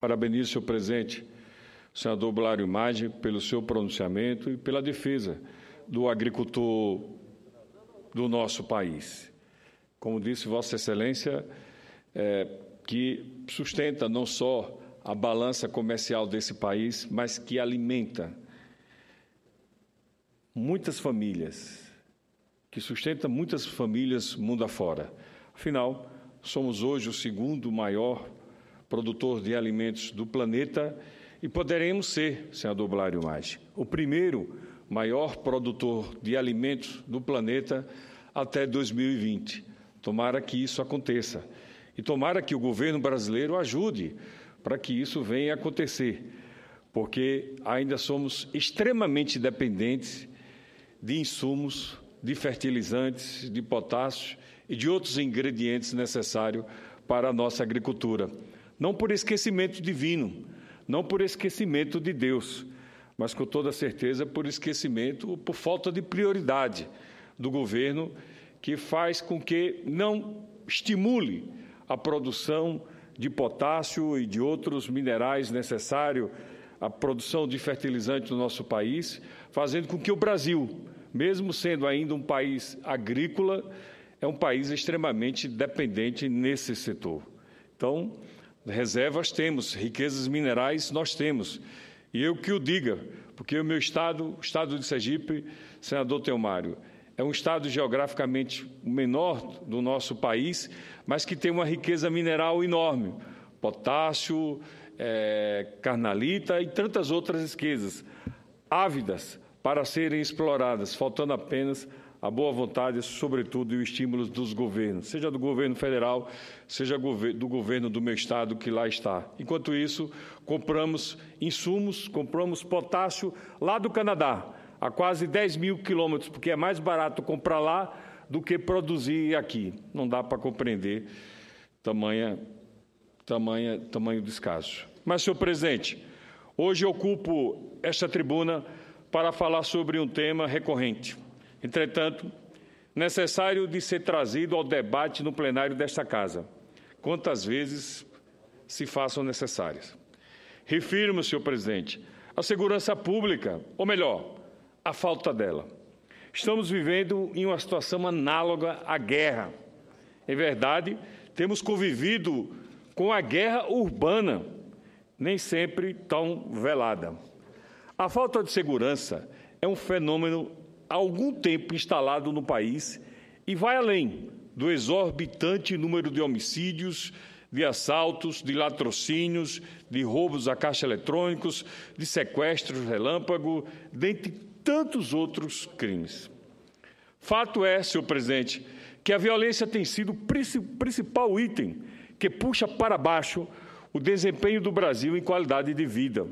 Parabenizo, senhor presidente, o senador Blário Maggi, pelo seu pronunciamento e pela defesa do agricultor do nosso país. Como disse Vossa Excelência, que sustenta não só a balança comercial desse país, mas que alimenta muitas famílias, que sustenta muitas famílias mundo afora. Afinal, somos hoje o segundo maior produtor de alimentos do planeta e poderemos ser, senador Blário Maggi, o primeiro maior produtor de alimentos do planeta até 2020. Tomara que isso aconteça e tomara que o governo brasileiro ajude para que isso venha a acontecer, porque ainda somos extremamente dependentes de insumos, de fertilizantes, de potássio e de outros ingredientes necessários para a nossa agricultura. Não por esquecimento divino, não por esquecimento de Deus, mas com toda certeza por esquecimento, por falta de prioridade do governo, que faz com que não estimule a produção de potássio e de outros minerais necessários, a produção de fertilizante no nosso país, fazendo com que o Brasil, mesmo sendo ainda um país agrícola, é um país extremamente dependente nesse setor. Então, reservas temos, riquezas minerais nós temos. E eu que o diga, porque o meu estado, o estado de Sergipe, senador Teomário, é um estado geograficamente menor do nosso país, mas que tem uma riqueza mineral enorme. Potássio, carnalita e tantas outras riquezas, ávidas para serem exploradas, faltando apenas a boa vontade, sobretudo, e o estímulo dos governos, seja do governo federal, seja do governo do meu estado que lá está. Enquanto isso, compramos insumos, compramos potássio lá do Canadá, a quase 10 mil quilômetros, porque é mais barato comprar lá do que produzir aqui. Não dá para compreender tamanho descaso. Mas, senhor presidente, hoje eu ocupo esta tribuna para falar sobre um tema recorrente. Entretanto, necessário de ser trazido ao debate no plenário desta Casa, quantas vezes se façam necessárias. Refiro-me, senhor presidente, à segurança pública, ou melhor, à falta dela. Estamos vivendo em uma situação análoga à guerra. Em verdade, temos convivido com a guerra urbana, nem sempre tão velada. A falta de segurança é um fenômeno há algum tempo instalado no país e vai além do exorbitante número de homicídios, de assaltos, de latrocínios, de roubos a caixa eletrônicos, de sequestros relâmpago, dentre tantos outros crimes. Fato é, senhor presidente, que a violência tem sido o principal item que puxa para baixo o desempenho do Brasil em qualidade de vida,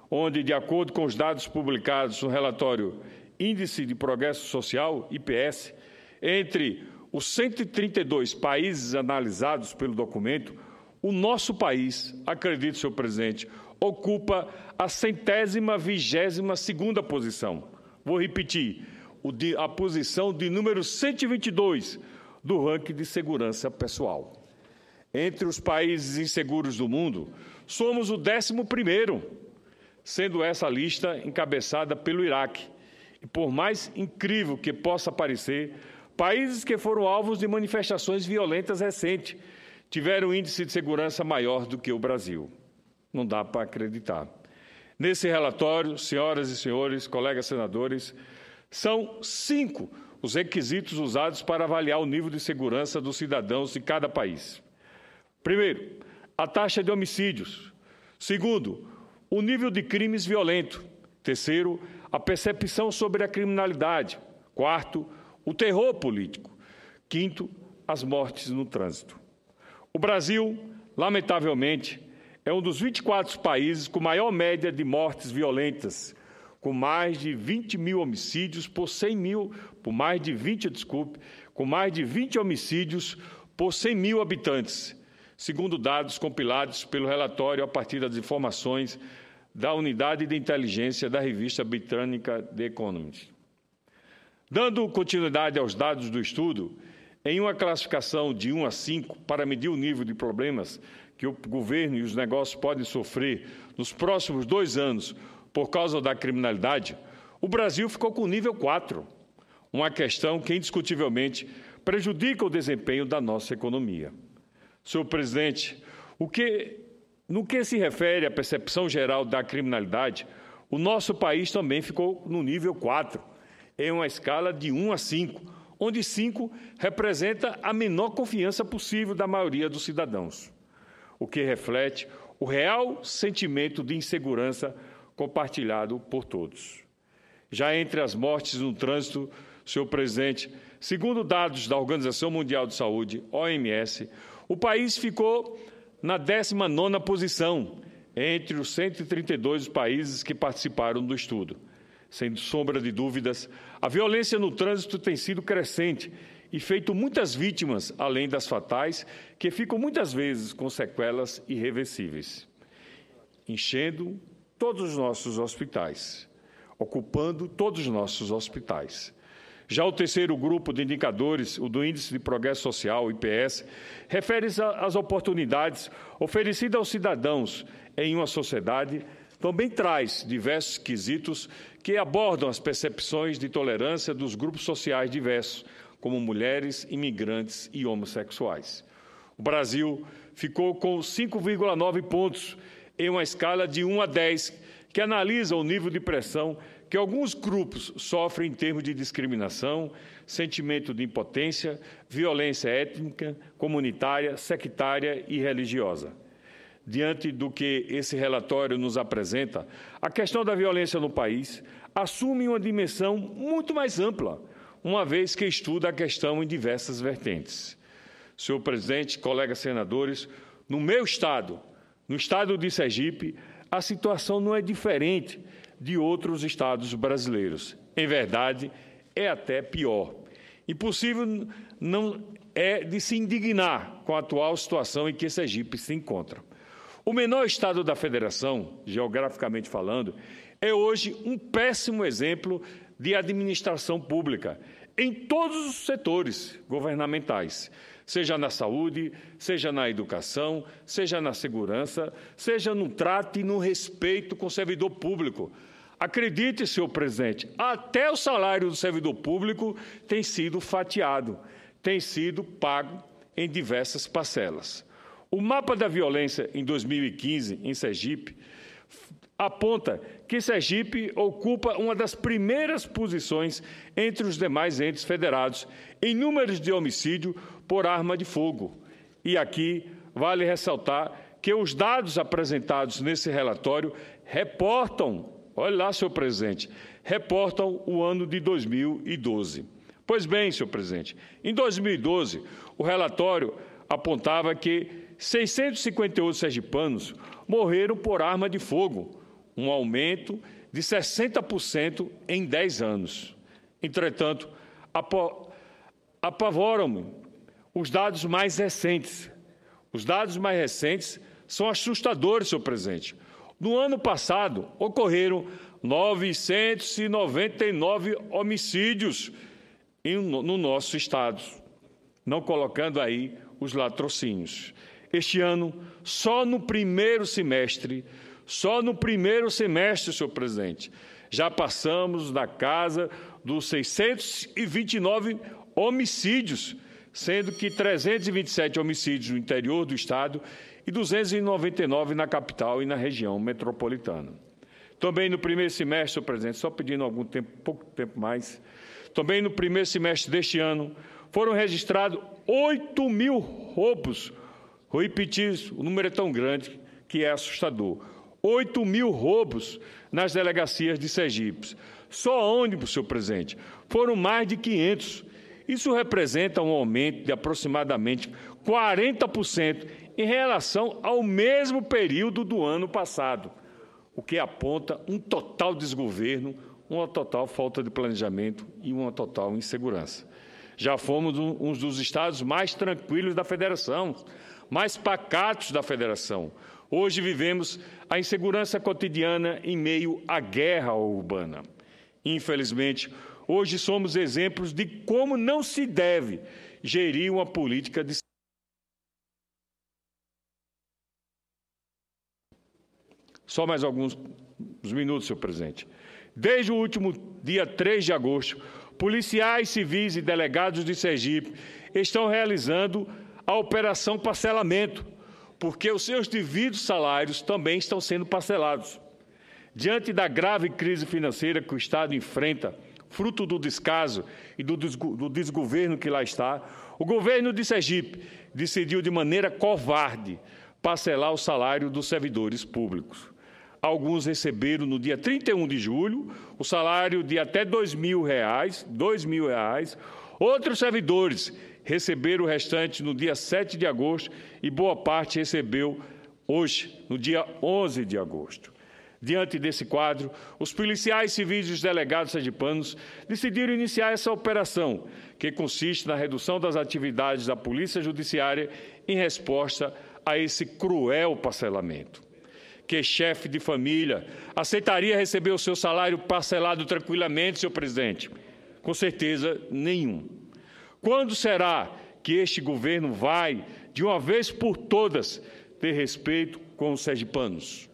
onde, de acordo com os dados publicados no relatório Índice de Progresso Social, IPS, entre os 132 países analisados pelo documento, o nosso país, acredito, senhor presidente, ocupa a 122ª posição. Vou repetir, a posição de número 122 do ranking de segurança pessoal. Entre os países inseguros do mundo, somos o 11º, sendo essa lista encabeçada pelo Iraque. E por mais incrível que possa parecer, países que foram alvos de manifestações violentas recentes tiveram um índice de segurança maior do que o Brasil. Não dá para acreditar. Nesse relatório, senhoras e senhores, colegas senadores, são 5 os requisitos usados para avaliar o nível de segurança dos cidadãos de cada país. Primeiro, a taxa de homicídios. Segundo, o nível de crimes violentos. Terceiro, a percepção sobre a criminalidade. Quarto, o terror político. Quinto, as mortes no trânsito. O Brasil, lamentavelmente, é um dos 24 países com maior média de mortes violentas, com mais de 20 mil homicídios por 100 mil, com mais de 20 homicídios por 100 mil habitantes, segundo dados compilados pelo relatório a partir das informações da Unidade de Inteligência da revista britânica The Economist. Dando continuidade aos dados do estudo, em uma classificação de 1 a 5 para medir o nível de problemas que o governo e os negócios podem sofrer nos próximos 2 anos por causa da criminalidade, o Brasil ficou com o nível 4, uma questão que indiscutivelmente prejudica o desempenho da nossa economia. Senhor presidente, no que se refere à percepção geral da criminalidade, o nosso país também ficou no nível 4, em uma escala de 1 a 5, onde 5 representa a menor confiança possível da maioria dos cidadãos, o que reflete o real sentimento de insegurança compartilhado por todos. Já entre as mortes no trânsito, senhor presidente, segundo dados da Organização Mundial de Saúde, OMS, o país ficou na 19ª posição entre os 132 países que participaram do estudo. Sem sombra de dúvidas, a violência no trânsito tem sido crescente e feito muitas vítimas, além das fatais, que ficam muitas vezes com sequelas irreversíveis, enchendo todos os nossos hospitais, ocupando todos os nossos hospitais. Já o terceiro grupo de indicadores, o do Índice de Progresso Social, IPS, refere-se às oportunidades oferecidas aos cidadãos em uma sociedade, também traz diversos quesitos que abordam as percepções de tolerância dos grupos sociais diversos, como mulheres, imigrantes e homossexuais. O Brasil ficou com 5,9 pontos em uma escala de 1 a 10, que analisa o nível de pressão que alguns grupos sofrem em termos de discriminação, sentimento de impotência, violência étnica, comunitária, sectária e religiosa. Diante do que esse relatório nos apresenta, a questão da violência no país assume uma dimensão muito mais ampla, uma vez que estuda a questão em diversas vertentes. Senhor presidente, colegas senadores, no meu estado, no estado de Sergipe, a situação não é diferente de outros estados brasileiros. Em verdade, é até pior. Impossível não é de se indignar com a atual situação em que Sergipe se encontra. O menor estado da federação, geograficamente falando, é hoje um péssimo exemplo de administração pública em todos os setores governamentais, seja na saúde, seja na educação, seja na segurança, seja no trato e no respeito com o servidor público. Acredite, senhor presidente, até o salário do servidor público tem sido fatiado, tem sido pago em diversas parcelas. O mapa da violência em 2015, em Sergipe, aponta que Sergipe ocupa uma das primeiras posições entre os demais entes federados em números de homicídio por arma de fogo. E aqui vale ressaltar que os dados apresentados nesse relatório reportam, olha lá, senhor presidente, reportam o ano de 2012. Pois bem, senhor presidente, em 2012, o relatório apontava que 658 sergipanos morreram por arma de fogo, um aumento de 60% em 10 anos. Entretanto, apavoram-me os dados mais recentes. Os dados mais recentes são assustadores, senhor presidente. No ano passado, ocorreram 999 homicídios no nosso estado, não colocando aí os latrocínios. Este ano, só no primeiro semestre, senhor presidente, já passamos da casa dos 629 homicídios, sendo que 327 homicídios no interior do estado e 299 na capital e na região metropolitana. Também no primeiro semestre, senhor presidente, só pedindo pouco tempo mais, também no primeiro semestre deste ano, foram registrados 8.000 roubos. Vou repetir isso, o número é tão grande que é assustador. 8.000 roubos nas delegacias de Sergipe. Só ônibus, senhor presidente, foram mais de 500. Isso representa um aumento de aproximadamente 40% em relação ao mesmo período do ano passado, o que aponta um total desgoverno, uma total falta de planejamento e uma total insegurança. Já fomos um dos estados mais tranquilos da federação, mais pacatos da federação. Hoje vivemos a insegurança cotidiana em meio à guerra urbana. Infelizmente, hoje somos exemplos de como não se deve gerir uma política de Só mais alguns minutos, senhor presidente. Desde o último dia 3 de agosto, policiais civis e delegados de Sergipe estão realizando a Operação Parcelamento, porque os seus devidos salários também estão sendo parcelados. Diante da grave crise financeira que o Estado enfrenta, fruto do descaso e do desgoverno que lá está, o governo de Sergipe decidiu de maneira covarde parcelar o salário dos servidores públicos. Alguns receberam no dia 31 de julho o salário de até R$2.000, outros servidores receberam o restante no dia 7 de agosto e boa parte recebeu hoje, no dia 11 de agosto. Diante desse quadro, os policiais civis e os delegados sergipanos decidiram iniciar essa operação, que consiste na redução das atividades da Polícia Judiciária em resposta a esse cruel parcelamento. Que chefe de família aceitaria receber o seu salário parcelado tranquilamente, senhor presidente? Com certeza, nenhum. Quando será que este governo vai, de uma vez por todas, ter respeito com os sergipanos?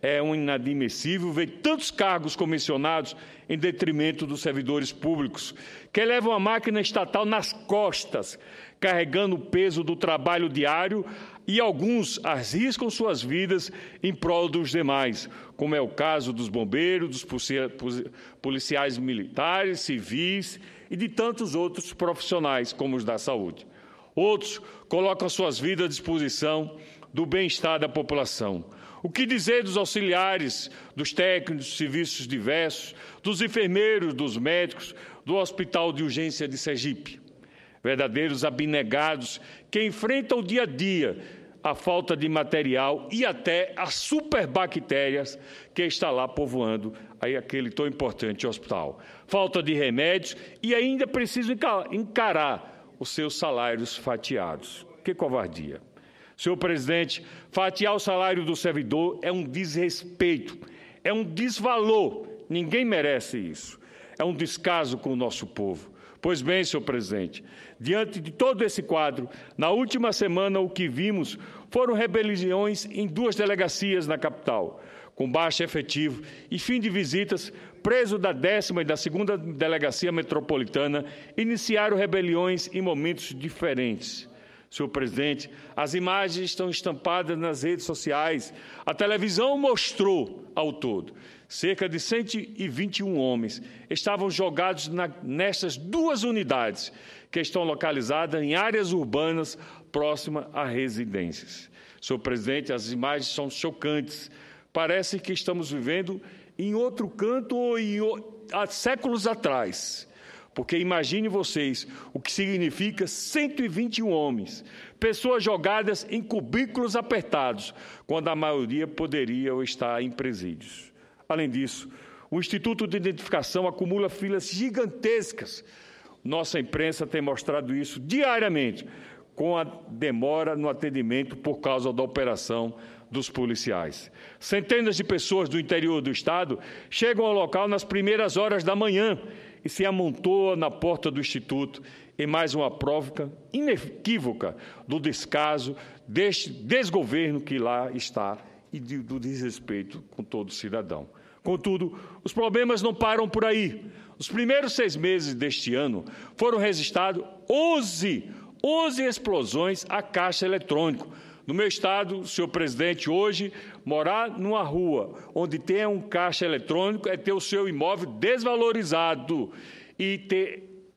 É inadmissível ver tantos cargos comissionados em detrimento dos servidores públicos, que levam a máquina estatal nas costas, carregando o peso do trabalho diário, e alguns arriscam suas vidas em prol dos demais, como é o caso dos bombeiros, dos policiais militares, civis e de tantos outros profissionais, como os da saúde. Outros colocam suas vidas à disposição do bem-estar da população. O que dizer dos auxiliares, dos técnicos de serviços diversos, dos enfermeiros, dos médicos, do Hospital de Urgência de Sergipe? Verdadeiros abnegados que enfrentam dia a dia a falta de material e até as superbactérias que está lá povoando aí aquele tão importante hospital. Falta de remédios e ainda precisam encarar os seus salários fatiados. Que covardia! Senhor presidente, fatiar o salário do servidor é um desrespeito, é um desvalor. Ninguém merece isso. É um descaso com o nosso povo. Pois bem, senhor presidente, diante de todo esse quadro, na última semana o que vimos foram rebeliões em 2 delegacias na capital, com baixo efetivo e fim de visitas, presos da 10ª e da 2ª Delegacia Metropolitana iniciaram rebeliões em momentos diferentes. Senhor presidente, as imagens estão estampadas nas redes sociais. A televisão mostrou, ao todo, cerca de 121 homens estavam jogados nestas 2 unidades, que estão localizadas em áreas urbanas próximas a residências. Senhor presidente, as imagens são chocantes. Parece que estamos vivendo em outro canto ou há séculos atrás. Porque imagine vocês o que significa 121 homens, pessoas jogadas em cubículos apertados, quando a maioria poderia estar em presídios. Além disso, o Instituto de Identificação acumula filas gigantescas. Nossa imprensa tem mostrado isso diariamente, com a demora no atendimento por causa da operação dos policiais. Centenas de pessoas do interior do Estado chegam ao local nas primeiras horas da manhã e se amontoam na porta do Instituto em mais uma prova inequívoca do descaso deste desgoverno que lá está e do desrespeito com todo cidadão. Contudo, os problemas não param por aí. Os primeiros 6 meses deste ano foram registrados 11 explosões a caixa eletrônico. No meu estado, senhor presidente, hoje, morar numa rua onde tem um caixa eletrônico é ter o seu imóvel desvalorizado e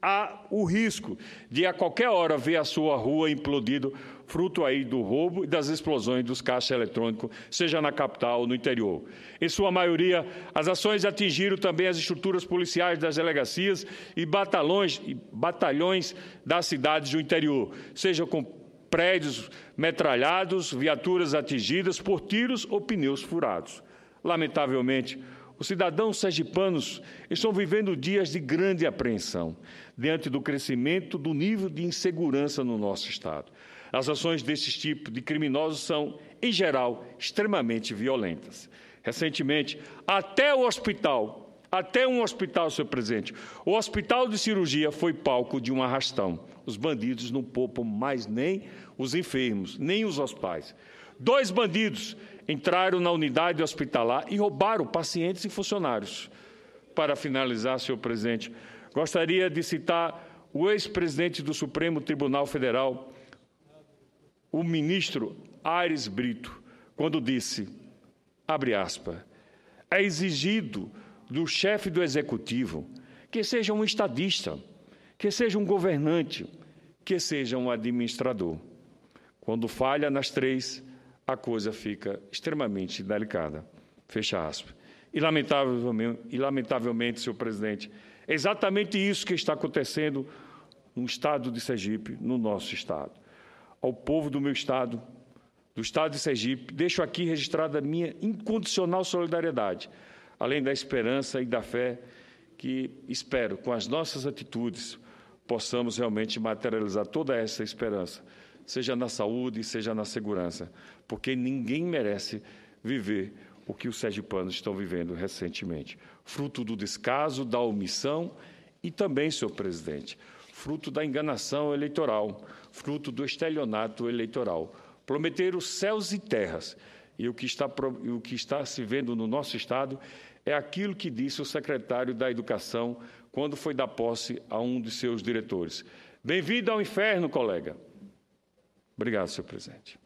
há o risco de a qualquer hora ver a sua rua implodido, fruto aí do roubo e das explosões dos caixas eletrônicos, seja na capital ou no interior. Em sua maioria, as ações atingiram também as estruturas policiais das delegacias e batalhões das cidades do interior, seja com prédios metralhados, viaturas atingidas por tiros ou pneus furados. Lamentavelmente, os cidadãos sergipanos estão vivendo dias de grande apreensão diante do crescimento do nível de insegurança no nosso Estado. As ações desse tipo de criminosos são, em geral, extremamente violentas. Recentemente, até um hospital, senhor presidente, o hospital de cirurgia foi palco de um arrastão. Os bandidos não poupam mais nem os enfermos, nem os hospitais. 2 bandidos entraram na unidade hospitalar e roubaram pacientes e funcionários. Para finalizar, senhor presidente, gostaria de citar o ex-presidente do Supremo Tribunal Federal, o ministro Aires Brito, quando disse, abre aspas, é exigido do chefe do Executivo que seja um estadista, que seja um governante, que seja um administrador. Quando falha nas três, a coisa fica extremamente delicada. Fecha aspas. E, lamentavelmente, senhor presidente, é exatamente isso que está acontecendo no estado de Sergipe, no nosso estado. Ao povo do meu estado, do estado de Sergipe, deixo aqui registrada a minha incondicional solidariedade, além da esperança e da fé que espero, com as nossas atitudes, possamos realmente materializar toda essa esperança, seja na saúde, seja na segurança, porque ninguém merece viver o que os sergipanos estão vivendo recentemente. Fruto do descaso, da omissão e também, senhor presidente, fruto da enganação eleitoral, fruto do estelionato eleitoral. Prometeram céus e terras, e o que está se vendo no nosso estado é aquilo que disse o secretário da Educação quando foi dar posse a um de seus diretores. Bem-vindo ao inferno, colega. Obrigado, senhor presidente.